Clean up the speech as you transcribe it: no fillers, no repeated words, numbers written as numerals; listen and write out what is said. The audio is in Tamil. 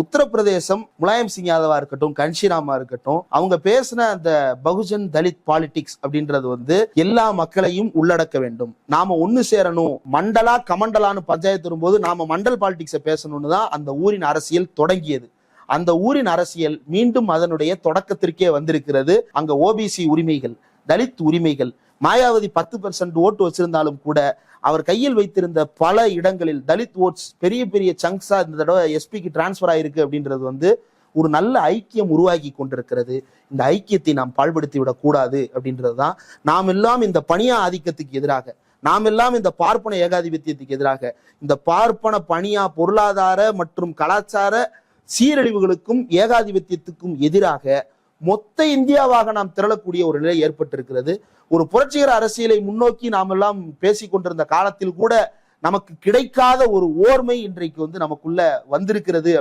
உத்தரப்பிரதேசம் முலாயம் சிங் யாதவா இருக்கட்டும், கன்ஷிராமா இருக்கட்டும், அவங்க பேசின அந்த பகுஜன் தலித் பாலிடிக்ஸ் அப்படின்றது வந்து எல்லா மக்களையும் உள்ளடக்க வேண்டும், நாம ஒண்ணு சேரணும், மண்டலா கமண்டலான்னு பஞ்சாயத்து வரும்போது நாம மண்டல் பாலிடிக்ஸை பேசணும்னு தான் அந்த ஊரின் அரசியல் தொடங்கியது. அந்த ஊரின் அரசியல் மீண்டும் அதனுடைய தொடக்கத்திற்கே வந்திருக்கிறது. அங்க ஓபிசி உரிமைகள், தலித் உரிமைகள், மாயாவதி 10% ஓட்டு வச்சிருந்தாலும் கூட அவர் கையில் வைத்திருந்த பல இடங்களில் தலித் ஓட்ஸ் பெரிய பெரிய சங்க்ஸா இந்த தடவை எஸ்பிக்கு டிரான்ஸ்பர் ஆயிருக்கு அப்படின்றது வந்து ஒரு நல்ல ஐக்கியம் உருவாக்கி கொண்டிருக்கிறது. இந்த ஐக்கியத்தை நாம் பாழ்படுத்தி விடக் கூடாது அப்படின்றதுதான். நாம் எல்லாம் இந்த பணியா ஆதிக்கத்துக்கு எதிராக, நாம் எல்லாம் இந்த பார்ப்பன ஏகாதிபத்தியத்துக்கு எதிராக, இந்த பார்ப்பன பணியா பொருளாதார மற்றும் கலாச்சார சீரழிவுகளுக்கும் ஏகாதிபத்தியத்துக்கும் எதிராக மொத்த இந்தியாவாக நாம் திரளக்கூடிய ஒரு நிலை ஏற்பட்டிருக்கிறது. ஒரு புரட்சிகர அரசியலை முன்னோக்கி நாம் எல்லாம் பேசிக்கொண்டிருந்த காலத்தில் கூட நமக்கு கிடைக்காத ஒரு ஓர்மை இன்றைக்கு வந்து நமக்குள்ள வந்திருக்கிறது.